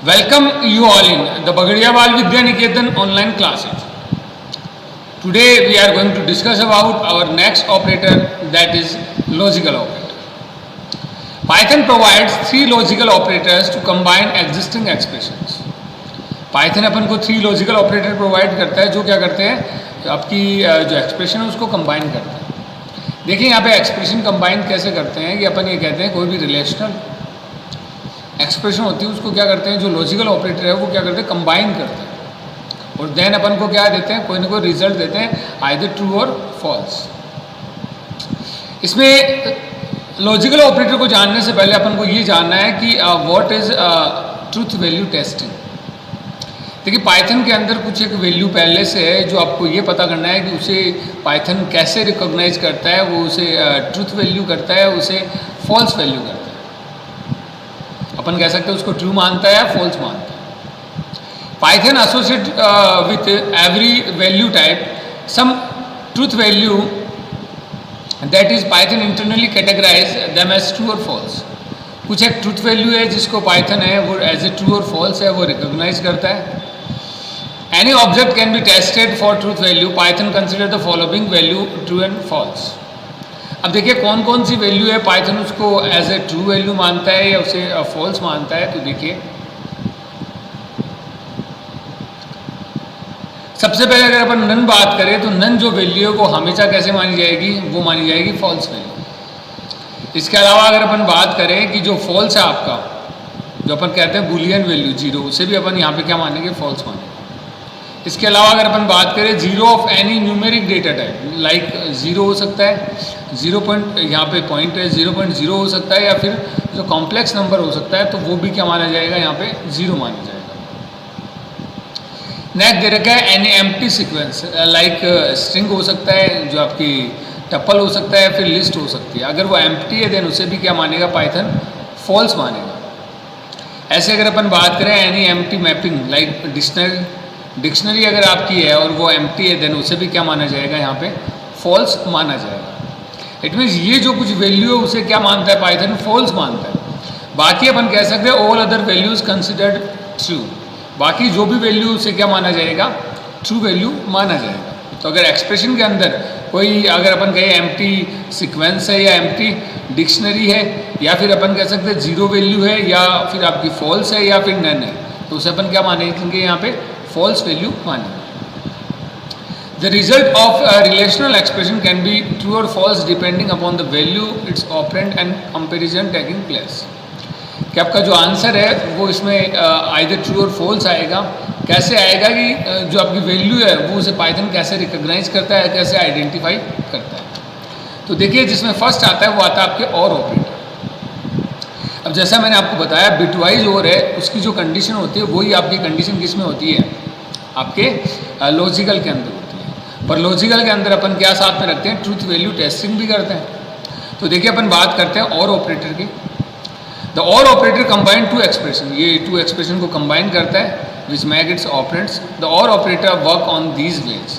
Welcome you all in the Bagadiawal Vidya Niketan online classes. Today we are going to discuss about our next operator, that is logical operator. Python provides three logical operators to combine existing expressions. Python अपन को three logical operator provide करता है जो क्या करते हैं आपकी जो expression है उसको कंबाइन करते हैं। देखिए यहाँ पे एक्सप्रेशन कंबाइन कैसे करते हैं कि अपन ये कहते हैं कोई भी रिलेशनल एक्सप्रेशन होती है उसको क्या करते हैं जो लॉजिकल ऑपरेटर है वो क्या करते हैं कंबाइन करते हैं और देन अपन को क्या देते हैं कोई ना कोई रिजल्ट देते हैं आइदर ट्रू और फॉल्स। इसमें लॉजिकल ऑपरेटर को जानने से पहले अपन को ये जानना है कि what is truth value testing. देखिए पाइथन के अंदर कुछ एक वैल्यू पहले से है जो आपको ये पता करना है कि उसे पाइथन कैसे रिकॉग्नाइज करता है, वो उसे ट्रूथ वैल्यू करता है, उसे फॉल्स वैल्यू करता है। अपन कह सकते हैं उसको ट्रू मानता है या फॉल्स मानता है। Python associate with every value type some truth value that is Python internally categorise them as true और फॉल्स। कुछ एक ट्रूथ वैल्यू है जिसको पाइथन है वो एज ए ट्रू और फॉल्स है वो रिकॉग्नाइज करता है। Any object can be tested for truth value, Python consider the following value true and false. अब देखिए कौन कौन सी वैल्यू है पाइथन उसको एज ए ट्रू वैल्यू मानता है या उसे फॉल्स मानता है। तो देखिए सबसे पहले अगर अपन नन बात करें तो नन जो वैल्यू है वो हमेशा कैसे मानी जाएगी, वो मानी जाएगी फॉल्स वैल्यू। इसके अलावा अगर अपन बात करें कि जो फॉल्स है आपका जो अपन कहते हैं बुलियन वैल्यू जीरो, उसे भी अपन यहाँ पे क्या मानेंगे फॉल्स मानेंगे। इसके अलावा अगर अपन बात करें zero of any numeric data type like zero हो सकता है, 0 पॉइंट यहाँ पे पॉइंट है 0.0 हो सकता है या फिर जो कॉम्प्लेक्स नंबर हो सकता है तो वो भी क्या माना जाएगा यहाँ पे जीरो माना जाएगा। नेक्स्ट दे रखा है any empty sequence like string हो सकता है जो आपकी टपल हो सकता है फिर लिस्ट हो सकती है। अगर वो एम्प्टी है देन उसे भी क्या मानेगा पाइथन फॉल्स मानेगा। ऐसे अगर अपन बात करें any empty mapping like dictionary अगर आपकी है और वो एम्प्टी है देन उसे भी क्या माना जाएगा यहाँ पे फॉल्स माना जाएगा। इट मीन्स ये जो कुछ वैल्यू है उसे क्या मानता है पाइथन फॉल्स मानता है। बाकी अपन कह सकते हैं all other values considered true, बाकी जो भी वैल्यू उसे क्या माना जाएगा ट्रू वैल्यू माना जाएगा। तो अगर एक्सप्रेशन के अंदर कोई अगर अपन कहें एम्प्टी सीक्वेंस है या एम्प्टी डिक्शनरी है या फिर अपन कह सकते हैं जीरो वैल्यू है या फिर आपकी फॉल्स है या फिर नन है तो उसे अपन क्या मानेंगे यहाँ पे फॉल्स वैल्यू मानेंगे। The result of a relational expression can be true or false depending upon the value, its operand and comparison taking place। कि आपका जो आंसर है वो इसमें आइदर ट्रू और फॉल्स आएगा। कैसे आएगा कि जो आपकी वैल्यू है वो उसे पाइथन कैसे रिकॉग्नाइज करता है, कैसे आइडेंटिफाई करता है। तो देखिए जिसमें फर्स्ट आता है वो आता है आपके और ऑपरेटर। अब जैसा मैंने आपको बताया बिटवाइज और है उसकी जो कंडीशन होती है वही आपकी कंडीशन किस में होती है आपके लॉजिकल के अंदर होती है। पर लॉजिकल के अंदर अपन क्या साथ में रखते हैं ट्रूथ वैल्यू टेस्टिंग भी करते हैं। तो देखिए अपन बात करते हैं और ऑपरेटर की। द और ऑपरेटर कंबाइन टू एक्सप्रेशन, ये टू एक्सप्रेशन को कंबाइन करता है which make its operands. The और operator work on these ways.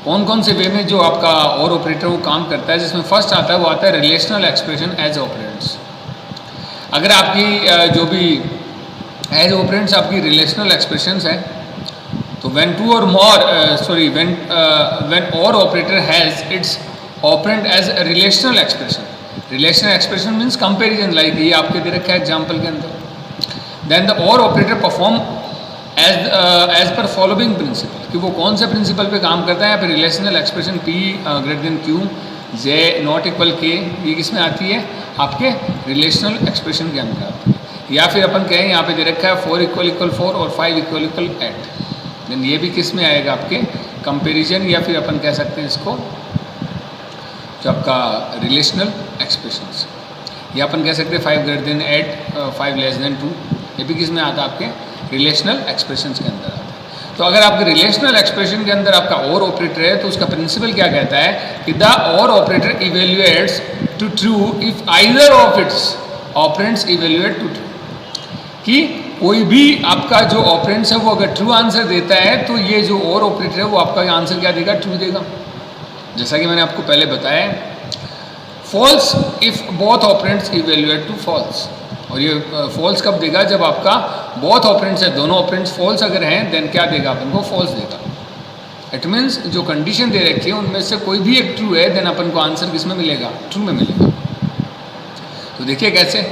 कौन कौन से वे में जो आपका और ऑपरेटर वो काम करता है जिसमें फर्स्ट आता है वो आता है रिलेशनल एक्सप्रेशन एज ऑपरेंट्स। अगर आपकी जो भी एज ऑपरेंट्स आपकी रिलेशनल एक्सप्रेशंस हैं तो when two or more when or operator has its operand as a relational expression, relational expression means comparison like ये आपके दे रखा है एग्जाम्पल के अंदर। then the or operator perform as per following principle, कि वो कौन से प्रिंसिपल पे काम करता है। यहाँ पे relational expression p greater than q j not equal k ये किस में आती है आपके रिलेशनल एक्सप्रेशन के अंदर आती है। या फिर अपन कहें यहाँ पे दे रखा है 4 = 4 और 5 = 8 देन ये भी किस में आएगा आपके कंपैरिजन या फिर अपन कह सकते हैं इसको जो आपका रिलेशनल एक्सप्रेशंस या अपन कह सकते हैं 5 ग्रेटर देन 8 5 लेस देन 2 ये भी किस में आता है आपके रिलेशनल एक्सप्रेशंस के अंदर आता है। तो अगर आपके रिलेशनल एक्सप्रेशन के अंदर आपका और ऑपरेटर है तो उसका प्रिंसिपल क्या कहता है कि द और operator evaluates to true if either of its operands evaluate to true, कि कोई भी आपका जो ऑपरेंड्स है वो अगर ट्रू आंसर देता है तो ये जो और ऑपरेटर है वो आपका आंसर क्या देगा ट्रू देगा। जैसा कि मैंने आपको पहले बताया false if both operands evaluate to false. और ये फॉल्स कब देगा, जब आपका बोथ ऑपरेंड्स है, दोनों ऑपरेंड्स फॉल्स अगर हैं, देन क्या देगा अपन को, फॉल्स देगा। इट मीन्स जो कंडीशन दे रखी है उनमें से कोई भी एक ट्रू है, देन अपन को आंसर किस में मिलेगा, ट्रू में मिलेगा। तो देखिए कैसे,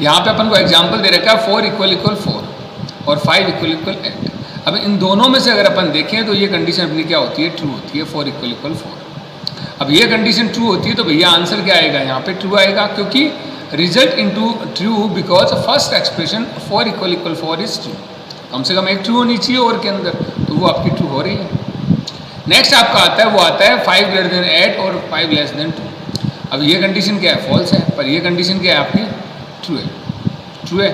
यहाँ पे अपन को एग्जाम्पल दे रखा है 4 = 4 और 5 = 8। अब इन दोनों में से अगर अपन देखें तो ये कंडीशन अपनी क्या होती है, ट्रू होती है, 4 = 4। अब ये कंडीशन ट्रू होती है तो भैया आंसर क्या आएगा, यहाँ पे ट्रू आएगा, क्योंकि result into true because first expression 4 = 4 is true. कम से कम एक ट्रू होनी चाहिए और के अंदर, तो वो आपकी ट्रू हो रही है। नेक्स्ट आपका आता है, वो आता है 5 > 8 और 5 <2। अब ये कंडीशन क्या है, फॉल्स है, पर ये कंडीशन क्या है आपकी, ट्रू है। ट्रू है,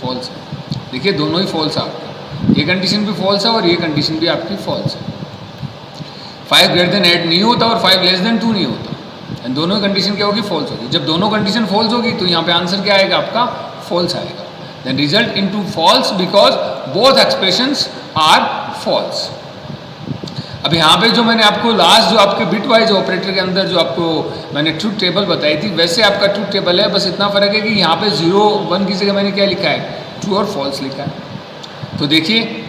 फॉल्स है। देखिए दोनों ही फॉल्स है आपके, ये कंडीशन भी फॉल्स है और ये कंडीशन भी आपकी फॉल्स है। 5 > 8 नहीं होता और 5 <2 नहीं होता, दोनों कंडीशन क्या होगी, फॉल्स होगी। जब दोनों कंडीशन फॉल्स होगी तो यहाँ पे आंसर क्या आएगा आपका, फॉल्स आएगा। Then result into false because both expressions are false. अब यहाँ पे जो मैंने आपको लास्ट जो आपके बिट वाइज ऑपरेटर के अंदर जो आपको मैंने ट्रूथ टेबल बताई थी, वैसे आपका ट्रूथ टेबल है, बस इतना फर्क है कि यहाँ पे 0 1 की जगह मैंने क्या लिखा है, ट्रू और फॉल्स लिखा है। तो देखिए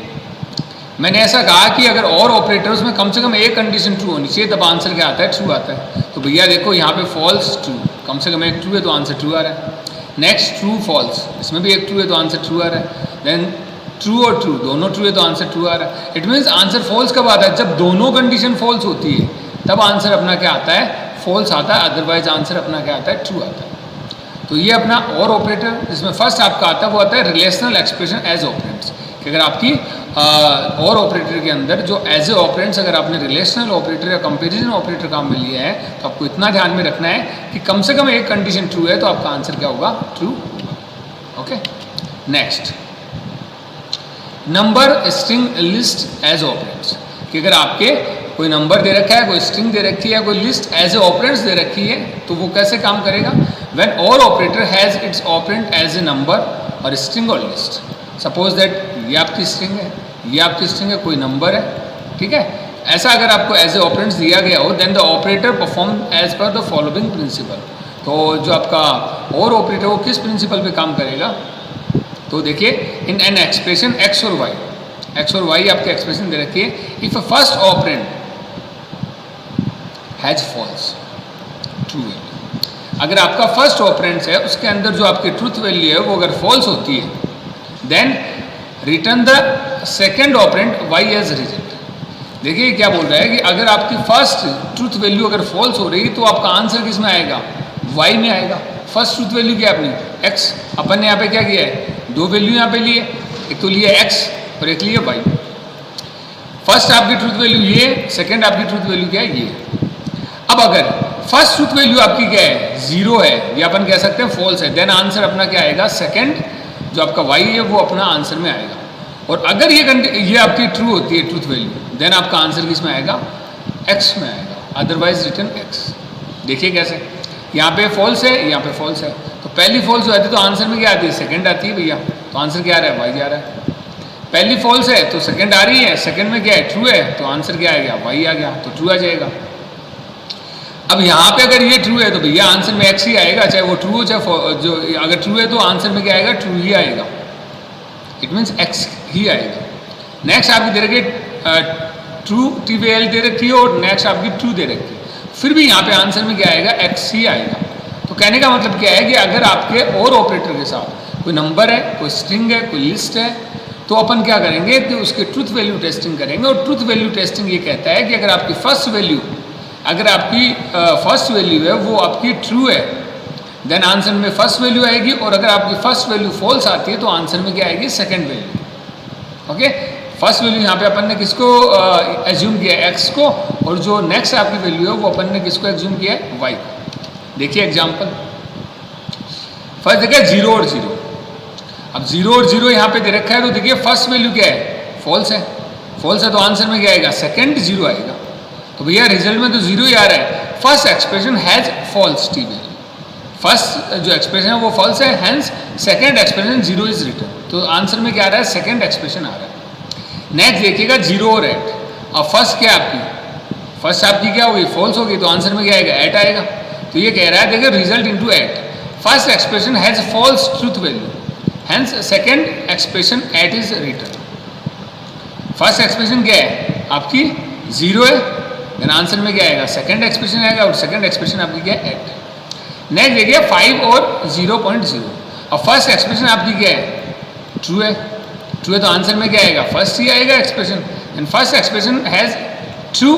मैंने ऐसा कहा कि अगर और ऑपरेटर्स में कम से कम एक कंडीशन ट्रू होनी चाहिए, तब आंसर क्या आता है, ट्रू आता है। तो भैया देखो यहाँ पे फॉल्स ट्रू, कम से कम एक ट्रू है तो आंसर ट्रू आ रहा है। नेक्स्ट ट्रू फॉल्स, इसमें भी एक ट्रू है तो आंसर ट्रू आ रहा है। देन ट्रू और ट्रू, दोनों ट्रू है तो आंसर ट्रू आ रहा है। इट मीन्स आंसर फॉल्स कब आता है, जब दोनों कंडीशन फॉल्स होती है तब आंसर अपना क्या आता है, फॉल्स आता है, अदरवाइज आंसर अपना क्या आता है, ट्रू आता है। तो ये अपना और ऑपरेटर, जिसमें फर्स्ट आपका आता है वो आता है रिलेशनल एक्सप्रेशन एज ऑपरेंड्स, कि अगर आपकी और ऑपरेटर के अंदर जो एज ए ऑपरेंड्स अगर आपने रिलेशनल ऑपरेटर या कंपैरिजन ऑपरेटर काम में लिया है, तो आपको इतना ध्यान में रखना है कि कम से कम एक कंडीशन ट्रू है तो आपका आंसर क्या होगा, ट्रू होगा। Okay, next number string list as operands, कि अगर आपके कोई नंबर दे रखा है, कोई स्ट्रिंग दे रखी है, कोई लिस्ट एज ए ऑपरेंड्स दे रखी है, तो वो कैसे काम करेगा, when all operator has its operand as a number or string or list. Suppose that ये आपकी स्ट्रिंग है, ये आपकी स्ट्रिंग है, कोई नंबर है, ठीक है। ऐसा अगर आपको एज ए ऑपरेंड्स दिया गया हो, then the operator perform as per the following principle. तो जो आपका और ऑपरेटर वो किस प्रिंसिपल पे काम करेगा, तो देखिए इन एन एक्सप्रेशन एक्स और वाई आपके एक्सप्रेशन दे रखी है, if first operand has false true value, अगर आपका फर्स्ट ऑपरेंड्स है उसके अंदर जो आपकी ट्रूथ वैल्यू है वो अगर फॉल्स होती है, then return the second operand y as result. देखिए क्या बोल रहा है कि अगर आपकी फर्स्ट ट्रूथ वैल्यू अगर फॉल्स हो रही तो आपका आंसर किस में आएगा, वाई में आएगा। फर्स्ट ट्रूथ वैल्यू क्या है अपनी, एक्स। अपन ने यहाँ पे क्या किया है, दो वैल्यू यहाँ पे लिए, एक तो लिए एक्स और एक लिए वाई। फर्स्ट आपकी ट्रूथ वैल्यू ये, सेकेंड आपकी ट्रूथ वैल्यू क्या है, ये। अब अगर फर्स्ट ट्रूथ वैल्यू आपकी क्या है, 0 है, या अपन कह सकते हैं फॉल्स है, देन आंसर अपना क्या आएगा, सेकेंड जो आपका वाई है वो अपना आंसर में आएगा। और अगर ये आपकी ट्रू होती है ट्रूथ वैल्यू, देन आपका आंसर किस में आएगा, एक्स में आएगा, अदरवाइज रिटर्न एक्स। देखिए कैसे, यहाँ पे फॉल्स है, यहाँ पे फॉल्स है, तो पहली फॉल्स हो जाती है तो आंसर में क्या आती है, सेकंड आती है भैया, तो आंसर क्या आ रहा है, वाई आ रहा है। पहली फॉल्स है तो सेकंड आ रही है, सेकंड में क्या है, ट्रू है, तो आंसर क्या आ गया, वाई आ गया, तो ट्रू आ जाएगा। अब यहाँ पे अगर ये ट्रू है तो भैया आंसर में एक्स ही आएगा, चाहे वो ट्रू हो चाहे जो, अगर ट्रू है तो आंसर में क्या आएगा, ट्रू ही आएगा, इट मीन्स एक्स ही आएगा। नेक्स्ट आपकी दे रखी ट्रू TVL दे रखी है और नेक्स्ट आपकी ट्रू दे रखी है, फिर भी यहाँ पे आंसर में क्या आएगा, एक्स ही आएगा। तो कहने का मतलब क्या है कि अगर आपके और ऑपरेटर के साथ कोई नंबर है, कोई स्ट्रिंग है, कोई लिस्ट है, तो अपन क्या करेंगे कि उसके ट्रूथ वैल्यू टेस्टिंग करेंगे। और ट्रूथ वैल्यू टेस्टिंग ये कहता है कि अगर आपकी फर्स्ट वैल्यू है वो आपकी ट्रू है, देन आंसर में फर्स्ट वैल्यू आएगी, और अगर आपकी फर्स्ट वैल्यू फॉल्स आती है तो आंसर में क्या आएगी, second value. Okay, first value यहाँ पे अपन ने किसको एज्यूम किया है, एक्स को, और जो नेक्स्ट आपकी वैल्यू है वो अपन ने किसको एज्यूम किया है, वाई को। देखिए एग्जाम्पल, फर्स्ट देखिए 0 और 0। अब 0 और 0 यहाँ पे दे रखा है, तो देखिए फर्स्ट वैल्यू क्या है, फॉल्स है, फॉल्स है तो आंसर में क्या आएगा, सेकंड 0 आएगा। तो भैया रिजल्ट में तो 0 ही आ रहा है। First expression has false T value, first जो एक्सप्रेशन है वो फॉल्स है, hence second expression 0 is return, तो आंसर में क्या आ रहा है, सेकंड एक्सप्रेशन आ रहा है। नेक्स्ट देखिएगा 0 और 8। अब फर्स्ट क्या आपकी, फर्स्ट आपकी क्या होगी, फॉल्स होगी, तो आंसर में क्या आएगा, 8 आएगा। तो ये कह रहा है देखिए result into 8, first expression has false truth value, hence second expression eight is return. First expression क्या है आपकी 0 है, देन आंसर में क्या आएगा सेकेंड एक्सप्रेशन आएगा, और सेकेंड एक्सप्रेशन आपकी क्या है 8। नेक्स्ट देखिए 5 और 0.0। अब फर्स्ट एक्सप्रेशन आपकी क्या है ट्रू है, ट्रू है तो आंसर में क्या आएगा फर्स्ट ही आएगा expression, and first expression has true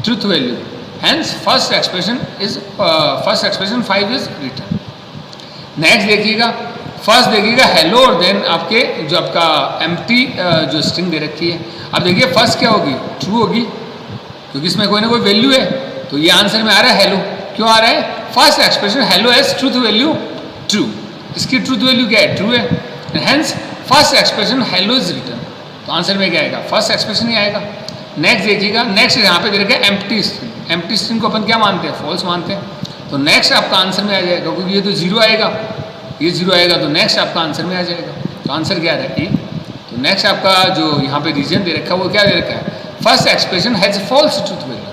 truth value, hence first expression 5 is return. Next देखिएगा फर्स्ट देखिएगा हेलो, और देन आपके जो आपका एम्प्टी जो स्ट्रिंग दे रखी है। अब देखिए फर्स्ट क्या होगी ट्रू होगी, क्योंकि इसमें कोई ना कोई वैल्यू है, तो ये आंसर में आ रहा है हेलो। क्यों आ रहा है, first expression hello has truth value true, इसकी ट्रूथ वैल्यू क्या है ट्रू है, hence first expression hello is return, तो आंसर में क्या आएगा फर्स्ट एक्सप्रेशन ही आएगा। नेक्स्ट देखिएगा, नेक्स्ट यहाँ पे दे रखा है एम्प्टी स्ट्रिंग। एम्प्टी स्ट्रिंग को अपन क्या मानते हैं फॉल्स मानते हैं, तो नेक्स्ट आपका आंसर में आ जाएगा, क्योंकि ये तो 0 आएगा, ये 0 आएगा तो नेक्स्ट आपका आंसर में आ जाएगा, तो आंसर क्या है ए। तो नेक्स्ट आपका जो यहाँ पे रीजन दे रखा है वो क्या दे रखा है first expression has false truth value,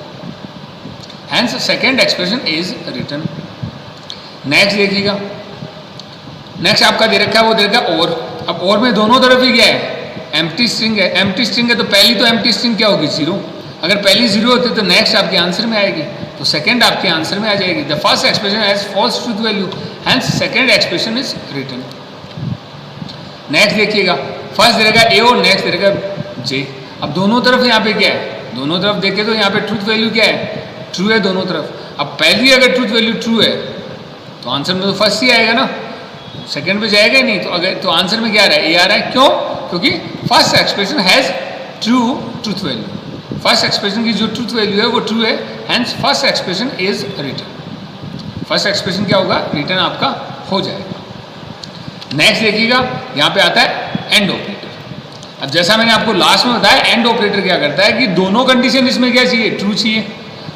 hence second expression is return. Next देखिएगा, नेक्स्ट आपका दे रखा है वो दे रखा है और। अब और में दोनों तरफ ही क्या है एम्प्टी स्ट्रिंग है, एम्प्टी स्ट्रिंग है तो पहली तो एम्प्टी स्ट्रिंग क्या होगी 0, अगर पहली 0 होती तो नेक्स्ट आपके आंसर में आएगी, तो सेकंड आपके आंसर में आ जाएगी। The first expression has false truth value, hence second expression is return. Next देखिएगा फर्स्ट दे रखा ए और नेक्स्ट दे रखा जे। अब दोनों तरफ यहाँ पे क्या है, दोनों तरफ देखे तो यहाँ पे ट्रूथ वैल्यू क्या है ट्रू है दोनों तरफ। अब पहली अगर ट्रूथ वैल्यू ट्रू है तो आंसर में तो फर्स्ट ही आएगा ना, सेकंड पे जाएगा ही नहीं, तो अगर तो आंसर में क्या आ रहा है ए आ रहा है। क्यों, क्योंकि first expression has true truth value, first expression की जो ट्रूथ वैल्यू है वो ट्रू है, hence first expression is return. First expression क्या होगा रिटर्न आपका हो जाएगा। नेक्स्ट देखिएगा यहाँ पे आता है एंड ऑपरेटर। अब जैसा मैंने आपको लास्ट में बताया एंड ऑपरेटर क्या करता है कि दोनों कंडीशन इसमें क्या चाहिए ट्रू चाहिए,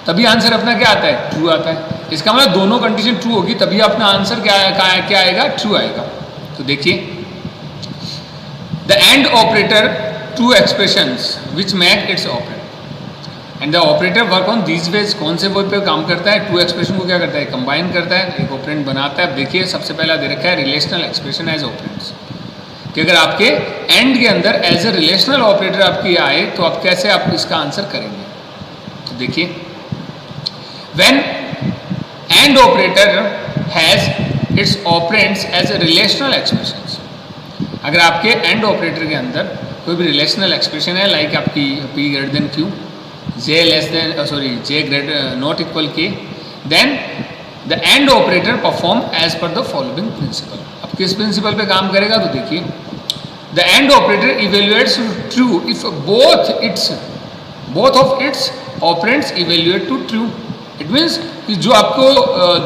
तभी आंसर अपना क्या आता है ट्रू आता है। इसका मतलब दोनों कंडीशन ट्रू होगी तभी अपना आंसर क्या आएगा ट्रू आएगा। तो देखिए the and operator two expressions which make its operator and the operator work on these ways. कौन से वे पे काम करता है, टू एक्सप्रेशन को क्या करता है कंबाइन करता है, एक ऑपरेंट बनाता है। देखिए सबसे पहला दे रखा है रिलेशनल एक्सप्रेशन एज ऑपरेंट्स, कि अगर आपके एंड के अंदर एज ए रिलेशनल ऑपरेटर आपकी आए तो आप कैसे आप इसका आंसर करेंगे। तो देखिए when and operator has its operands as a relational expressions, अगर आपके एंड ऑपरेटर के अंदर कोई भी रिलेशनल एक्सप्रेशन है लाइक आपकी p greater than q, j less than j greater not equal k, then the and operator perform as per the following principle. अब किस प्रिंसिपल पे काम करेगा तो देखिए the and operator evaluates true if both of its operands evaluate to true. It means कि जो आपको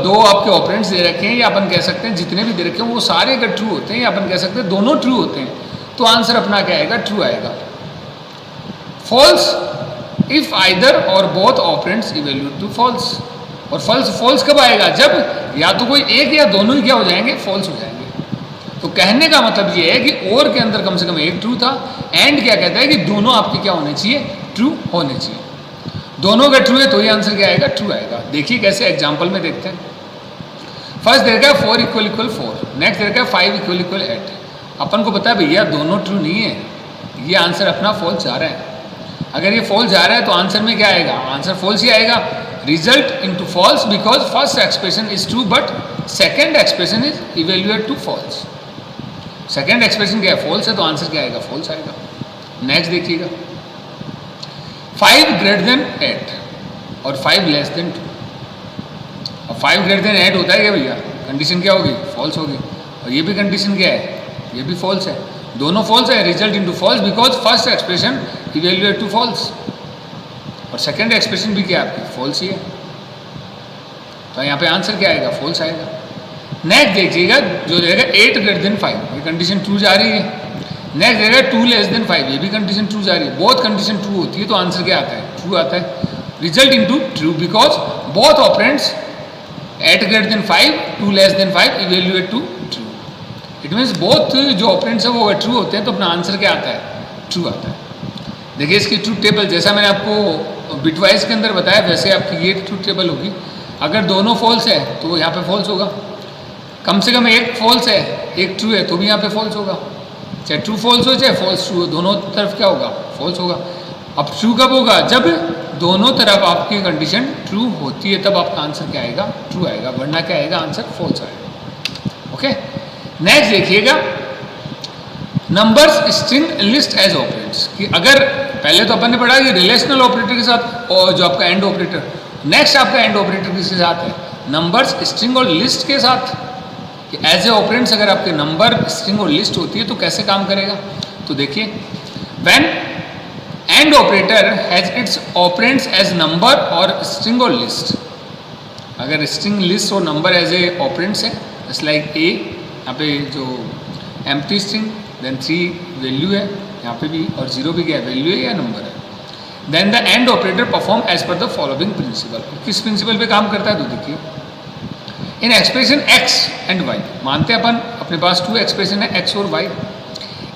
दो आपके ऑपरेंट्स दे रखे हैं या अपन कह सकते हैं जितने भी दे रखे हैं वो सारे अगर ट्रू होते हैं या अपन कह सकते हैं दोनों ट्रू होते हैं तो आंसर अपना क्या आएगा ट्रू आएगा। False if either or both operands evaluate to false, और फॉल्स कब आएगा जब या तो कोई एक या दोनों ही क्या हो जाएंगे फॉल्स हो जाएंगे। तो कहने का मतलब ये है कि और के अंदर कम से कम एक ट्रू था, एंड क्या कहता है कि दोनों आपके क्या होने चाहिए ट्रू होने चाहिए। दोनों का ट्रू है तो ये आंसर क्या आएगा ट्रू आएगा। देखिए कैसे एग्जांपल में देखते हैं। फर्स्ट देखा है 4 इक्वल इक्वल 4, नेक्स्ट देखा है 5 इक्वल इक्वल 8। अपन को पता है भैया दोनों ट्रू नहीं है, ये आंसर अपना फॉल्स जा रहा है। अगर ये फॉल्स जा रहा है तो आंसर में क्या आएगा आंसर फॉल्स ही आएगा। Result into false because first expression is true but second expression is evaluate to false. Second expression क्या है फॉल्स है तो आंसर क्या आएगा फॉल्स आएगा। नेक्स्ट देखिएगा 5 ग्रेटर देन 8 और 5 लेस देन 2। अब 5 ग्रेटर देन 8 होता है क्या भैया, कंडीशन क्या होगी फॉल्स होगी, और ये भी कंडीशन क्या है ये भी फॉल्स है, दोनों फॉल्स है। Result into false because first expression evaluate to false और सेकेंड एक्सप्रेशन भी क्या है आपकी फॉल्स ही है, तो यहाँ पे आंसर क्या आएगा फॉल्स आएगा। नेक्स्ट देखिएगा जो रहेगा 8 ग्रेटर देन 5, ये कंडीशन ट्रू जा रही है। नेक्स्ट रहेगा 2 लेस देन 5, ये भी कंडीशन ट्रू जा रही है। बोथ कंडीशन ट्रू होती है तो आंसर क्या आता है ट्रू आता है। Result into true because both operands 8 greater than 5 2 less than 5 evaluate to true. It means both जो ऑपरेंट्स है वो अगर ट्रू होते हैं तो अपना आंसर क्या आता है ट्रू आता है। देखिए इसकी ट्रूथ टेबल जैसा मैंने आपको बिटवाइज के अंदर बताया वैसे आपकी ये ट्रूथ टेबल होगी। अगर दोनों फॉल्स है तो यहाँ पे फॉल्स होगा, कम से कम एक फॉल्स है एक ट्रू है तो भी यहाँ पे फॉल्स होगा, चाहे ट्रू फॉल्स हो चाहे फॉल्स ट्रू हो, दोनों तरफ क्या होगा, फॉल्स होगा। अब ट्रू कब होगा, जब दोनों तरफ आपकी कंडीशन ट्रू होती है तब आपका आंसर क्या आएगा, ट्रू आएगा, वरना क्या आएगा, आंसर फॉल्स आएगा। ओके, नेक्स्ट देखिएगा numbers string list as operators, कि अगर पहले तो अपन ने पढ़ा कि रिलेशनल ऑपरेटर के साथ और जो आपका एंड ऑपरेटर, नेक्स्ट आपका एंड ऑपरेटर किसके साथ है, नंबर्स स्ट्रिंग और लिस्ट के साथ, कि एज ए ऑपरेंड्स अगर आपके नंबर स्ट्रिंग और लिस्ट होती है तो कैसे काम करेगा। तो देखिए when and operator has its operands as number or string or list, अगर स्ट्रिंग लिस्ट और नंबर एज ए ऑपरेंड्स है, जस्ट लाइक ए, यहाँ पे जो एम्प्टी स्ट्रिंग, देन 3 वैल्यू है यहाँ पे भी, और 0 भी क्या है, वैल्यू है या नंबर है। Then the and operator perform as per the following principle, किस प्रिंसिपल पे काम करता है, तो देखिए in expression x and y, मानते हैं अपन अपने पास 2 एक्सप्रेशन है x और y,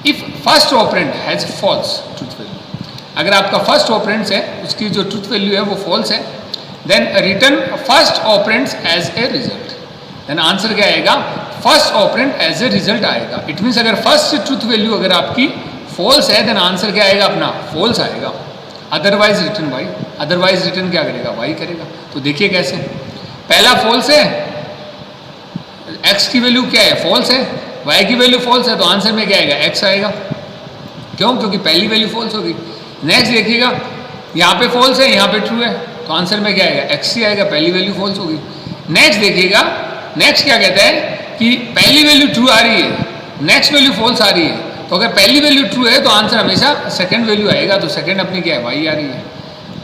if first operand has false truth value, अगर आपका फर्स्ट ऑपरेंड है उसकी जो ट्रूथ वैल्यू है वो फॉल्स है, then return first operand as a result, then answer क्या आएगा, first operand as a result आएगा। इट मीन्स अगर फर्स्ट ट्रूथ वैल्यू अगर आपकी फॉल्स है देन आंसर क्या आएगा, अपना फॉल्स आएगा, otherwise return y, otherwise return क्या करेगा, y करेगा। तो देखिए कैसे, पहला फॉल्स है, x की वैल्यू क्या है, फॉल्स है, y की वैल्यू फॉल्स है, तो आंसर में क्या आएगा, x आएगा, क्यों, क्योंकि पहली वैल्यू फॉल्स होगी। नेक्स्ट देखिएगा यहाँ पे फॉल्स है यहाँ पे ट्रू है, तो आंसर में क्या आएगा, x ही आएगा, पहली वैल्यू फॉल्स होगी। नेक्स्ट देखिएगा, नेक्स्ट क्या कहता है कि पहली वैल्यू ट्रू आ रही है, नेक्स्ट वैल्यू फॉल्स आ रही है, तो अगर पहली वैल्यू ट्रू है तो आंसर हमेशा सेकंड वैल्यू आएगा, तो सेकंड अपनी क्या है, y आ रही है,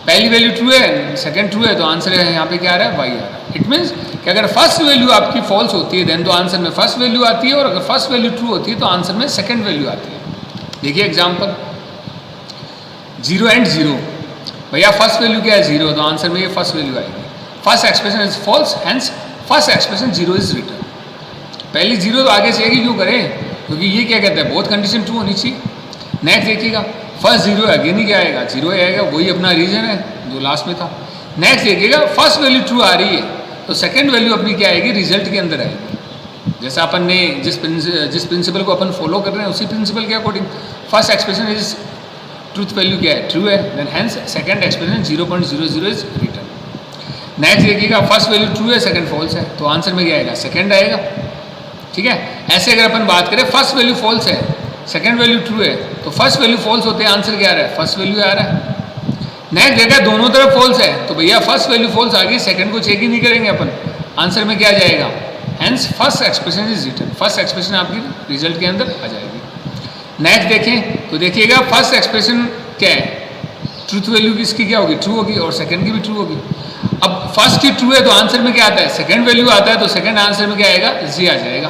पहली वैल्यू ट्रू है सेकंड ट्रू है तो आंसर यहाँ पे क्या आ रहा है, y आ रहा है। इट मीन्स कि अगर फर्स्ट वैल्यू आपकी फॉल्स होती है देन तो आंसर में फर्स्ट वैल्यू आती है, और अगर फर्स्ट वैल्यू ट्रू होती है तो आंसर में सेकंड वैल्यू आती है। देखिए एग्जांपल 0 एंड 0, भैया फर्स्ट वैल्यू क्या है, 0, तो आंसर में ये फर्स्ट वैल्यू आएगी, first expression is false, hence first expression 0 is return. पहली 0 तो आगे से आएगी, क्यों करें, क्योंकि ये क्या कहता है, बहुत कंडीशन ट्रू होनी चाहिए। नेक्स्ट देखिएगा फर्स्ट 0 है, अगेन ही क्या आएगा, 0 ही आएगा, वही अपना रीजन है जो लास्ट में था। नेक्स्ट देखिएगा फर्स्ट वैल्यू ट्रू आ रही है तो सेकंड वैल्यू अपनी क्या आएगी, रिजल्ट के अंदर आएगी, जैसा अपन ने जिस प्रिंसिपल को अपन फॉलो कर रहे हैं उसी प्रिंसिपल के according first expression is truth value क्या है, ट्रू है, then hence second expression 0.00 is return. Next देखिएगा फर्स्ट वैल्यू ट्रू है सेकंड फॉल्स है, तो आंसर में क्या आएगा, सेकंड आएगा, ठीक है। ऐसे अगर अपन बात करें फर्स्ट वैल्यू फॉल्स है सेकंड वैल्यू ट्रू है, तो फर्स्ट वैल्यू फॉल्स होते हैं, आंसर क्या आ रहा है, फर्स्ट वैल्यू आ रहा है। नेक्स्ट देखा दोनों तरफ फॉल्स है, तो भैया फर्स्ट वैल्यू फॉल्स आ गई, सेकंड को चेक ही नहीं करेंगे अपन, आंसर में क्या आ जाएगा, hence first expression is return, first expression आपकी रिजल्ट के अंदर आ जाएगी। नेक्स्ट देखें तो देखिएगा फर्स्ट एक्सप्रेशन क्या है, ट्रूथ वैल्यू किसकी क्या होगी, ट्रू होगी, और सेकंड की भी ट्रू होगी। अब फर्स्ट की ट्रू है तो आंसर में क्या आता है, सेकंड वैल्यू आता है, तो सेकंड आंसर में क्या आएगा, जी आ जाएगा।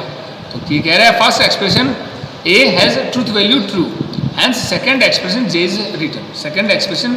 तो ये कह रहा है first expression A has truth value true, hence second expression J is return, second expression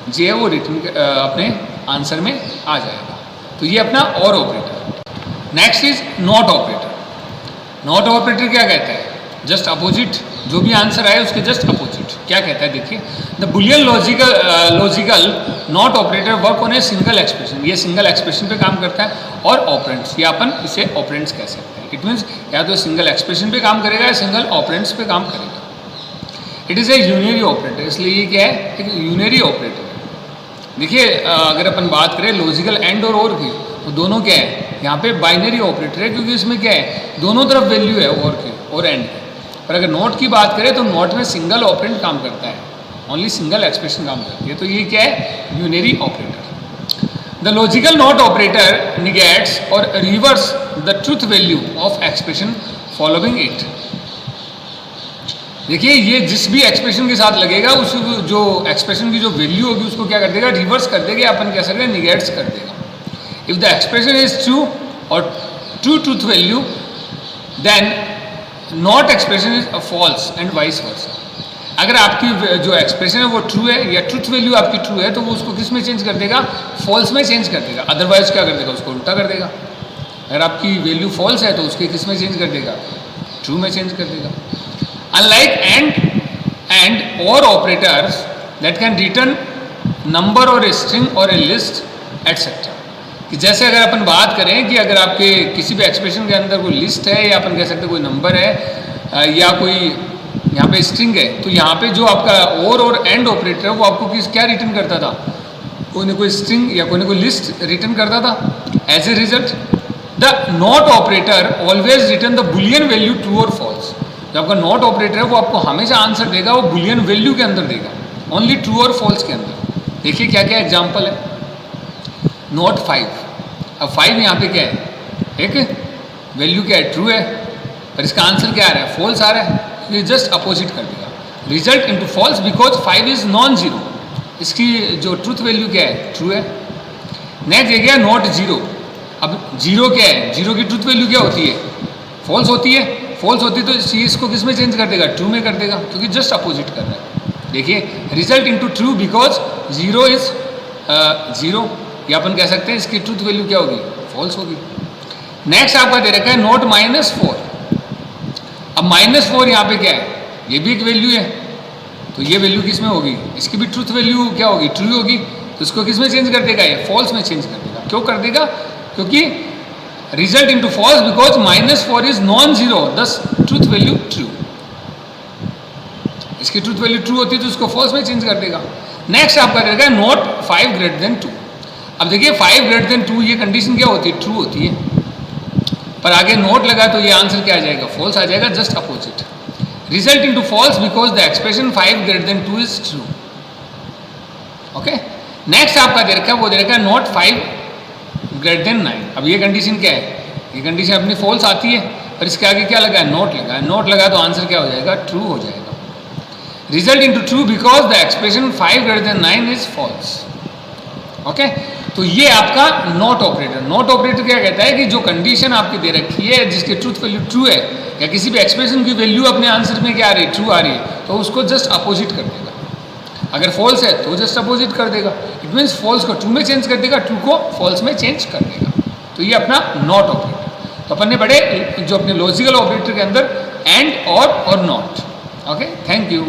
J है वो रिटर्न अपने आंसर में आ जाएगा। तो ये अपना और operator. Next is not operator. Not operator क्या कहता है, जस्ट अपोजिट, जो भी आंसर आए उसके जस्ट अपोजिट। क्या कहता है देखिए, the Boolean logical not operator work on a single expression, ये सिंगल एक्सप्रेशन पे काम करता है, और ऑपरेंड्स, या अपन इसे ऑपरेंड्स कह सकते हैं। इट मीन्स या तो सिंगल एक्सप्रेशन पे काम करेगा या सिंगल ऑपरेंड्स पे काम करेगा। It is a unary operator, इसलिए ये क्या है, एक यूनरी ऑपरेटर है। देखिए अगर अपन बात करें लॉजिकल एंड और की, तो दोनों क्या है, यहाँ पे बाइनरी ऑपरेटर है, क्योंकि इसमें क्या है, दोनों तरफ वैल्यू है और के और एंड के। पर अगर नॉट की बात करें तो नॉट में सिंगल ऑपरेंड काम करता है, ओनली सिंगल एक्सप्रेशन काम करती है, तो ये क्या है, unary operator. The logical not operator negates और reverse the truth value of expression following it. देखिए ये जिस भी एक्सप्रेशन के साथ लगेगा उस जो एक्सप्रेशन की जो वैल्यू होगी उसको क्या कर देगा, रिवर्स कर देगा, अपन कह सकते हैं निगेट्स कर देगा। If the expression is true और true truth value then not expression is false and vice versa. अगर आपकी जो एक्सप्रेशन है वो ट्रू है या ट्रूथ वैल्यू आपकी ट्रू है तो वो उसको किस में चेंज कर देगा, फॉल्स में चेंज कर देगा, अदरवाइज क्या कर देगा, उसको उल्टा कर देगा। अगर आपकी वैल्यू फॉल्स है तो उसके किस में चेंज कर देगा, ट्रू में चेंज कर देगा। अनलाइक एंड और operators that can return number और ए स्ट्रिंग और ए लिस्ट एटसेट्रा। कि जैसे अगर अपन बात करें कि अगर आपके किसी भी एक्सप्रेशन के अंदर कोई लिस्ट है या अपन कह सकते हैं कोई नंबर है या कोई यहाँ पे स्ट्रिंग है, तो यहाँ पे जो आपका और एंड ऑपरेटर है वो आपको क्या रिटर्न करता था, कोई ना कोई स्ट्रिंग या कोई ना कोई लिस्ट रिटर्न करता था। As a result the not operator always return the boolean value true और फॉल्स। जो आपका नॉट ऑपरेटर है वो आपको हमेशा आंसर देगा, वो बुलियन वैल्यू के अंदर देगा, ओनली ट्रू और फॉल्स के अंदर। देखिए क्या क्या एग्जाम्पल है। नॉट 5, अब 5 यहाँ पे क्या है, एक वैल्यू क्या है, ट्रू है, पर इसका आंसर क्या आ रहा है, फॉल्स आ रहा है, ये जस्ट अपोजिट कर देगा। Result into false because 5 is non zero, इसकी जो ट्रूथ वैल्यू क्या है, ट्रू है। नेक्स्ट ये गया नॉट जीरो। अब जीरो क्या है, जीरो की ट्रूथ वैल्यू क्या होती है, फॉल्स होती है। फॉल्स होती है तो इस चीज़ को किस में चेंज कर देगा, ट्रू में कर देगा, क्योंकि जस्ट अपोजिट कर रहा है। देखिए result into true because zero is zero, या अपन कह सकते हैं इसकी ट्रूथ वैल्यू क्या होगी, फॉल्स होगी। नेक्स्ट आपका दे रखा है नॉट -4। अब -4 यहाँ पे क्या है, ये भी एक वैल्यू है, तो ये वैल्यू किस में होगी, इसकी भी ट्रूथ वैल्यू क्या होगी, ट्रू होगी, तो इसको किस में चेंज कर देगा, ये फॉल्स में चेंज कर देगा। क्यों कर देगा, क्योंकि result into false because -4 is non zero, thus truth value true, इसकी ट्रूथ वैल्यू ट्रू होती है तो इसको फॉल्स में चेंज कर देगा। नेक्स्ट आपका रहेगा नॉट 5 ग्रेटर देन 2। अब देखिए 5 ग्रेटर देन 2 ये कंडीशन क्या होती है, ट्रू होती है, पर आगे नोट लगा तो ये आंसर क्या आ जाएगा, फॉल्स आ जाएगा, just opposite. Result into false because the expression 5 greater than 2 is true. Okay, next आपका दे रखा है, वो दे रखा है नॉट 5 ग्रेटर देन 9। अब ये कंडीशन क्या है, ये कंडीशन अपनी फॉल्स आती है, पर इसके आगे क्या लगा है, नोट लगा है, नोट लगा तो आंसर क्या हो जाएगा, ट्रू हो जाएगा। Result into true because the expression 5 greater than 9 is false. Okay, तो ये आपका नॉट ऑपरेटर। नॉट ऑपरेटर क्या कहता है कि जो कंडीशन आपकी दे रखी है जिसकी ट्रूथ वैल्यू ट्रू है, या किसी भी एक्सप्रेशन की वैल्यू अपने आंसर में क्या आ रही है, ट्रू आ रही है, तो उसको जस्ट अपोजिट कर देगा। अगर फॉल्स है तो जस्ट अपोजिट कर देगा, इट मीन्स फॉल्स को ट्रू में चेंज कर देगा, ट्रू को फॉल्स में चेंज कर देगा। तो ये अपना नॉट ऑपरेटर। तो अपन ने पढ़े जो अपने लॉजिकल ऑपरेटर के अंदर एंड और नॉट। Okay, thank you.